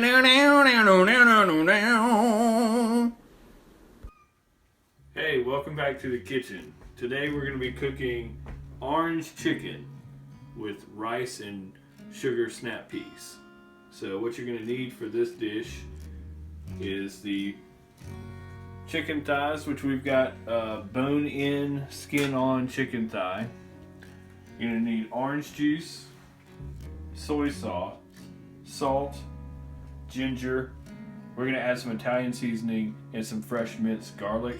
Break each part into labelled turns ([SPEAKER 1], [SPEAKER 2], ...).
[SPEAKER 1] Hey, welcome back to the kitchen. Today we're going to be cooking orange chicken with rice and sugar snap peas. So what you're going to need for this dish is the chicken thighs, which we've got bone-in, skin-on chicken thigh. You're going to need orange juice, soy sauce, salt, ginger. We're going to add some Italian seasoning and some fresh minced garlic,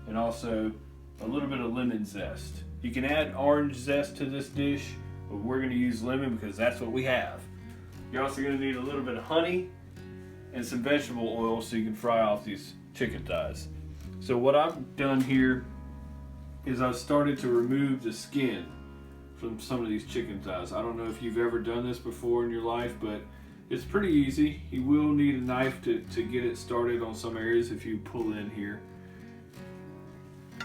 [SPEAKER 1] and also a little bit of lemon zest. You can add orange zest to this dish, but we're going to use lemon because that's what we have. You're also going to need a little bit of honey and some vegetable oil so you can fry off these chicken thighs. So what I've done here is I've started to remove the skin from some of these chicken thighs. I don't know if you've ever done this before in your life, but it's pretty easy. You will need a knife to get it started on some areas if you pull in here.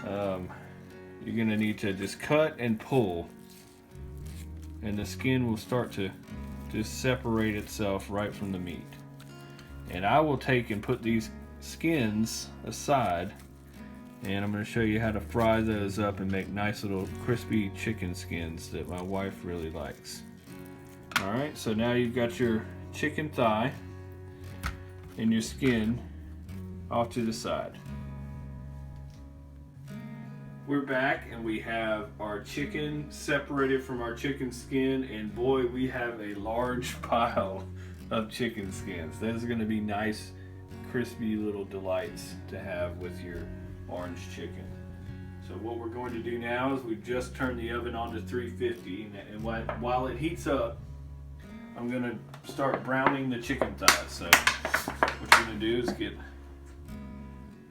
[SPEAKER 1] You're going to need to just cut and pull, and the skin will start to just separate itself right from the meat. And I will take and put these skins aside, and I'm going to show you how to fry those up and make nice little crispy chicken skins that my wife really likes. Alright, so now you've got your chicken thigh and your skin off to the side. We're back and we have our chicken separated from our chicken skin, and boy, we have a large pile of chicken skins. Those are going to be nice, crispy little delights to have with your orange chicken. So what we're going to do now is we've just turned the oven on to 350, and while it heats up, I'm going to start browning the chicken thighs. So what you're going to do is get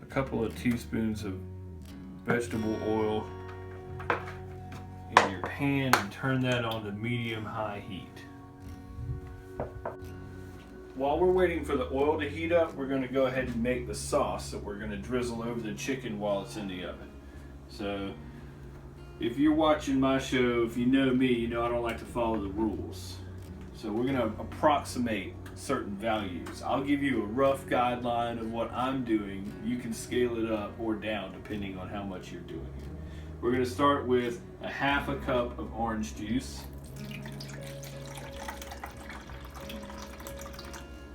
[SPEAKER 1] a couple of teaspoons of vegetable oil in your pan and turn that on to medium-high heat. While we're waiting for the oil to heat up, we're going to go ahead and make the sauce that we're going to drizzle over the chicken while it's in the oven. So if you're watching my show, if you know me, you know I don't like to follow the rules. So we're going to approximate certain values. I'll give you a rough guideline of what I'm doing. You can scale it up or down depending on how much you're doing. We're going to start with a half a cup of orange juice.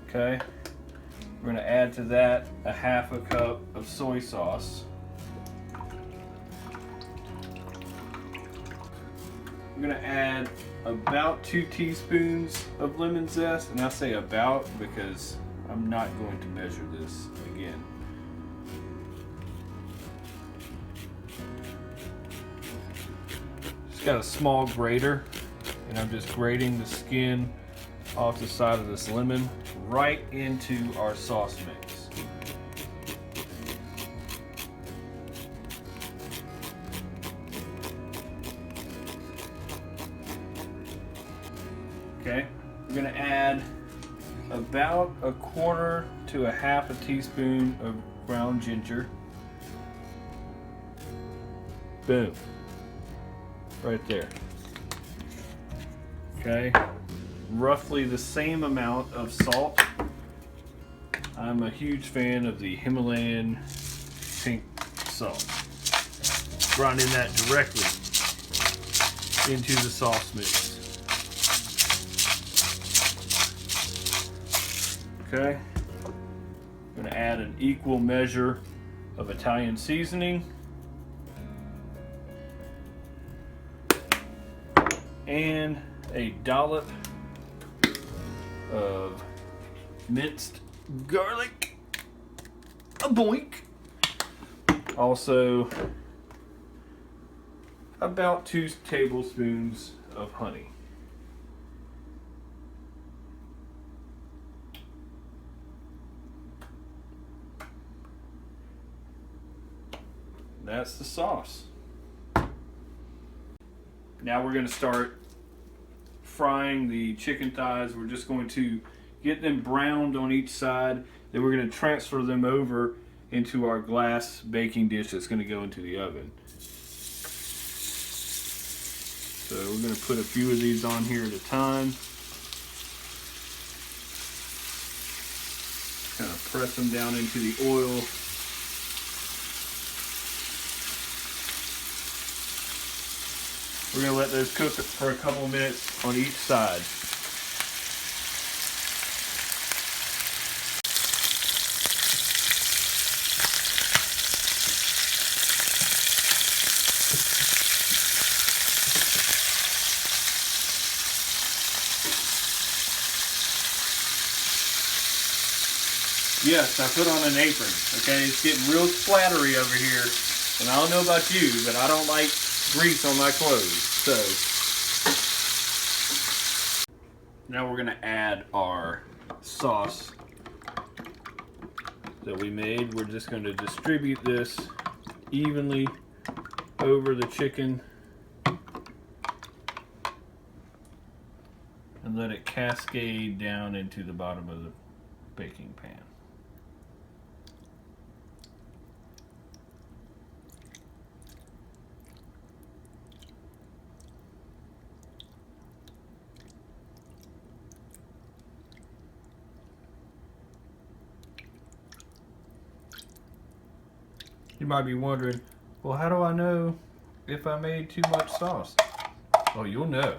[SPEAKER 1] Okay. We're going to add to that a half a cup of soy sauce. I'm going to add about 2 teaspoons of lemon zest, and I say about because I'm not going to measure this again. Just got a small grater, and I'm just grating the skin off the side of this lemon right into our sauce mix. Okay, we're going to add about a quarter to a half a teaspoon of ground ginger. Boom. Right there. Okay, roughly the same amount of salt. I'm a huge fan of the Himalayan pink salt. Grinding that directly into the sauce mix. Okay, I'm going to add an equal measure of Italian seasoning and a dollop of minced garlic. A boink. Also, about 2 tablespoons of honey. That's the sauce. Now we're going to start frying the chicken thighs. We're just going to get them browned on each side. Then we're going to transfer them over into our glass baking dish that's going to go into the oven. So we're going to put a few of these on here at a time. press them down into the oil. We're going to let those cook for a couple of minutes on each side. Yes, I put on an apron, okay? It's getting real splattery over here. And I don't know about you, but I don't like grease on my clothes. So, now we're gonna add our sauce that we made. We're just gonna distribute this evenly over the chicken and let it cascade down into the bottom of the baking pan. You might be wondering, well, how do I know if I made too much sauce? Oh, you'll know.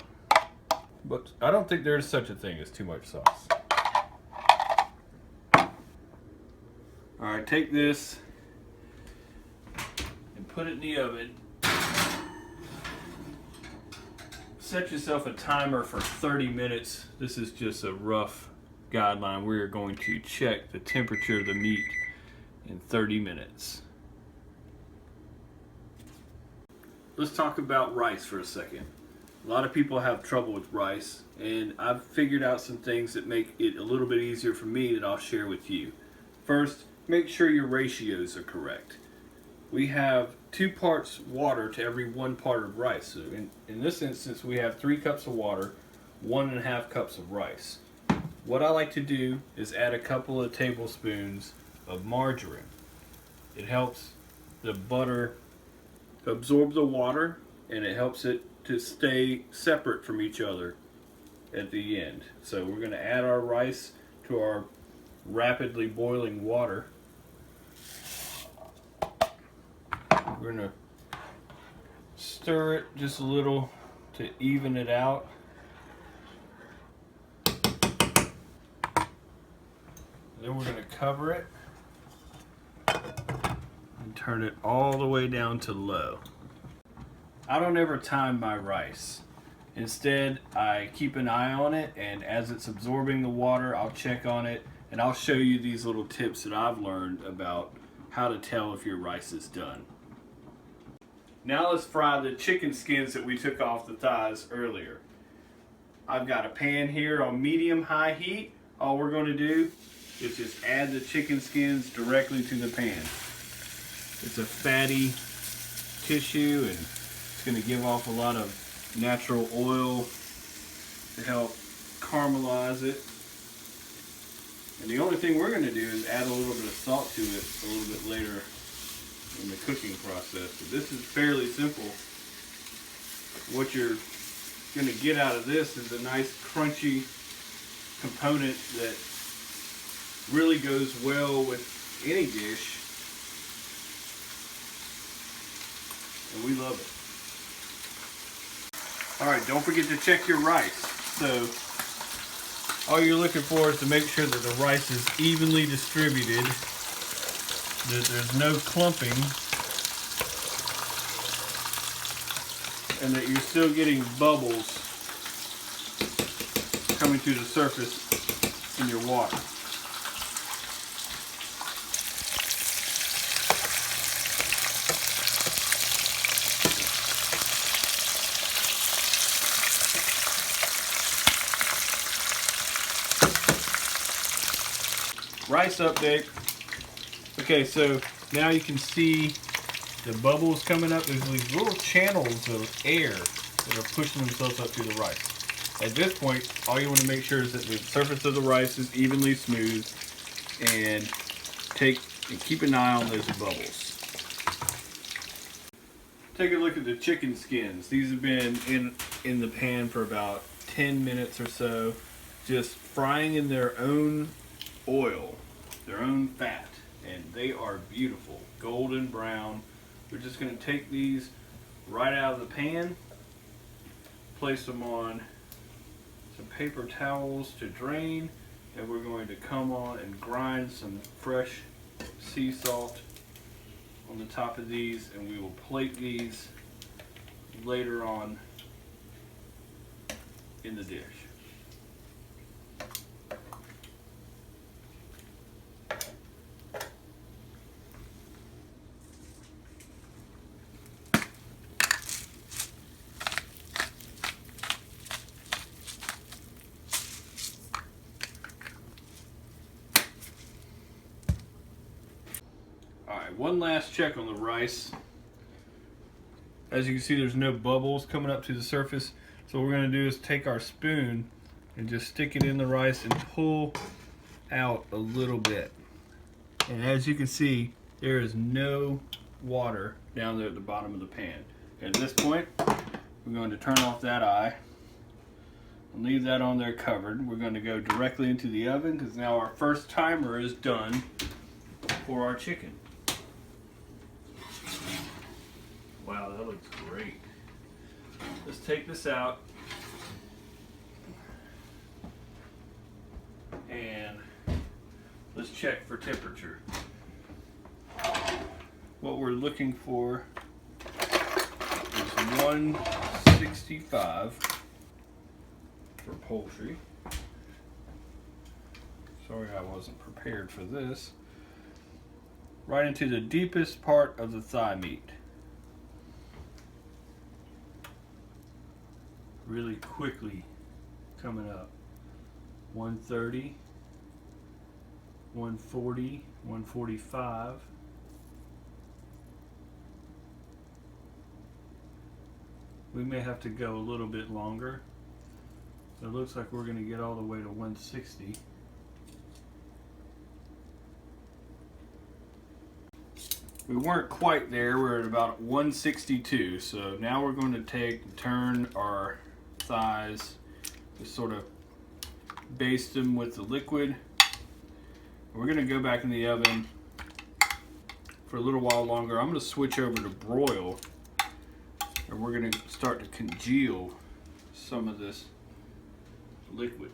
[SPEAKER 1] But I don't think there's such a thing as too much sauce. Alright, take this and put it in the oven. Set yourself a timer for 30 minutes. This is just a rough guideline. We are going to check the temperature of the meat in 30 minutes. Let's talk about rice for a second. A lot of people have trouble with rice, and I've figured out some things that make it a little bit easier for me that I'll share with you. First, make sure your ratios are correct. We have 2 parts water to every 1 part of rice. So in this instance, we have 3 cups of water, 1.5 cups of rice. What I like to do is add a couple of tablespoons of margarine. It helps the butter absorb the water, and it helps it to stay separate from each other at the end. So we're going to add our rice to our rapidly boiling water. We're going to stir it just a little to even it out. Then we're going to cover it and turn it all the way down to low. I don't ever time my rice. Instead, I keep an eye on it, and as it's absorbing the water, I'll check on it, and I'll show you these little tips that I've learned about how to tell if your rice is done. Now let's fry the chicken skins that we took off the thighs earlier. I've got a pan here on medium-high heat. All we're going to do is just add the chicken skins directly to the pan. It's a fatty tissue, and it's going to give off a lot of natural oil to help caramelize it. And the only thing we're going to do is add a little bit of salt to it a little bit later in the cooking process. But this is fairly simple. What you're going to get out of this is a nice crunchy component that really goes well with any dish, and we love it. Alright, don't forget to check your rice. So all you're looking for is to make sure that the rice is evenly distributed, that there's no clumping, and that you're still getting bubbles coming to the surface in your water. Rice update. Okay, so now you can see the bubbles coming up. There's these little channels of air that are pushing themselves up through the rice. At this point, all you want to make sure is that the surface of the rice is evenly smooth, and keep an eye on those bubbles. Take a look at the chicken skins. These have been in the pan for about 10 minutes or so, just frying in their own oil. their own fat, and they are beautiful, golden brown. We're just going to take these right out of the pan, place them on some paper towels to drain, and we're going to come on and grind some fresh sea salt on the top of these, and we will plate these later on in the dish. Alright, one last check on the rice. As you can see, there's no bubbles coming up to the surface. So what we're going to do is take our spoon and just stick it in the rice and pull out a little bit. And as you can see, there is no water down there at the bottom of the pan. At this point, we're going to turn off that eye and leave that on there covered. We're going to go directly into the oven because now our first timer is done for our chicken. Wow, that looks great. Let's take this out and let's check for temperature. What we're looking for is 165 for poultry. Sorry I wasn't prepared for this. Right into the deepest part of the thigh meat. Really quickly coming up. 130, 140, 145. We may have to go a little bit longer. So it looks like we're going to get all the way to 160. We weren't quite there. We're at about 162. So now we're going to turn our thighs, just sort of baste them with the liquid. We're going to go back in the oven for a little while longer. I'm going to switch over to broil, and we're going to start to congeal some of this liquid.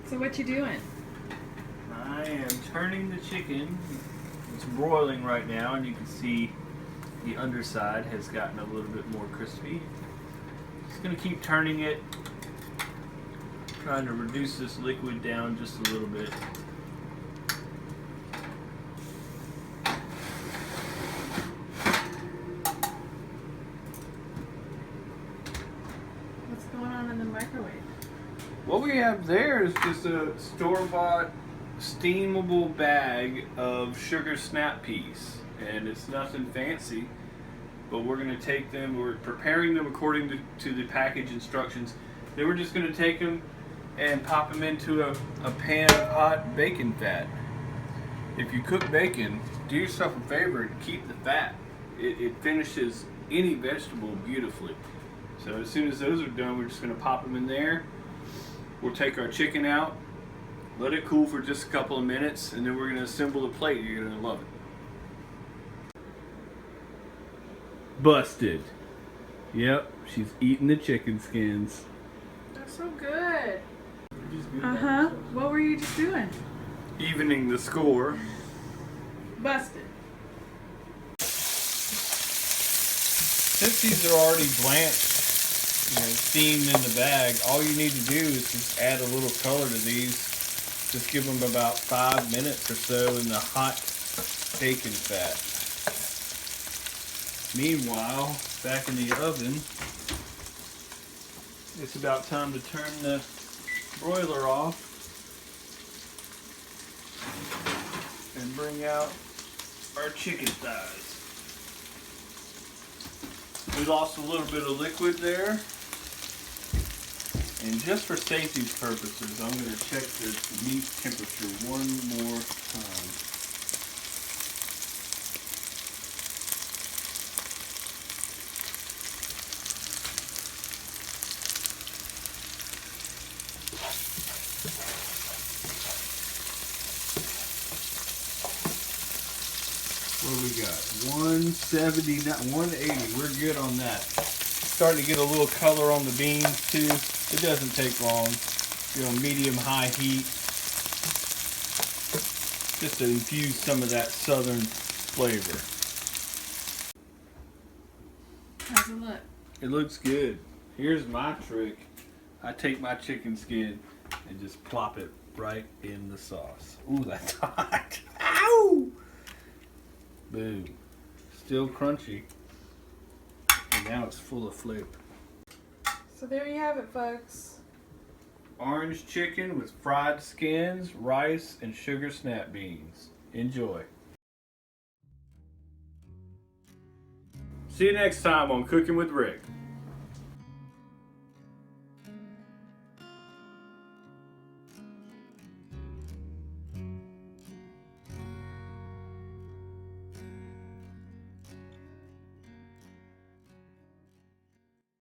[SPEAKER 2] So what you doing?
[SPEAKER 1] I am turning the chicken. It's broiling right now, and you can see the underside has gotten a little bit more crispy. Just going to keep turning it, trying to reduce this liquid down just a little bit.
[SPEAKER 2] What's going on in the microwave?
[SPEAKER 1] What we have there is just a store-bought steamable bag of sugar snap peas, and it's nothing fancy, but we're going to take them, we're preparing them according to the package instructions. Then we're just going to take them and pop them into a pan of hot bacon fat. If you cook bacon, do yourself a favor and keep the fat. It finishes any vegetable beautifully. So as soon as those are done, we're just going to pop them in there. We'll take our chicken out, let it cool for just a couple of minutes, and then we're going to assemble the plate. You're going to love it. Busted. Yep, she's eating the chicken skins.
[SPEAKER 2] They're so good. Uh-huh. What were you just doing?
[SPEAKER 1] Evening the score.
[SPEAKER 2] Busted.
[SPEAKER 1] Since these are already blanched, steamed in the bag, all you need to do is just add a little color to these. Just give them about 5 minutes or so in the hot bacon fat. Meanwhile, back in the oven, it's about time to turn the broiler off and bring out our chicken thighs. We lost a little bit of liquid there, And just for safety's purposes, I'm going to check the meat temperature one more time. What do we got? 179, 180. We're good on that. Starting to get a little color on the beans too. It doesn't take long. Medium-high heat. Just to infuse some of that southern flavor.
[SPEAKER 2] How's it look?
[SPEAKER 1] It looks good. Here's my trick. I take my chicken skin and just plop it right in the sauce. Ooh, that's hot. Ow! Boom. Still crunchy. And now it's full of flavor.
[SPEAKER 2] So there you have it, folks.
[SPEAKER 1] Orange chicken with fried skins, rice, and sugar snap beans. Enjoy. See you next time on Cooking with Rick.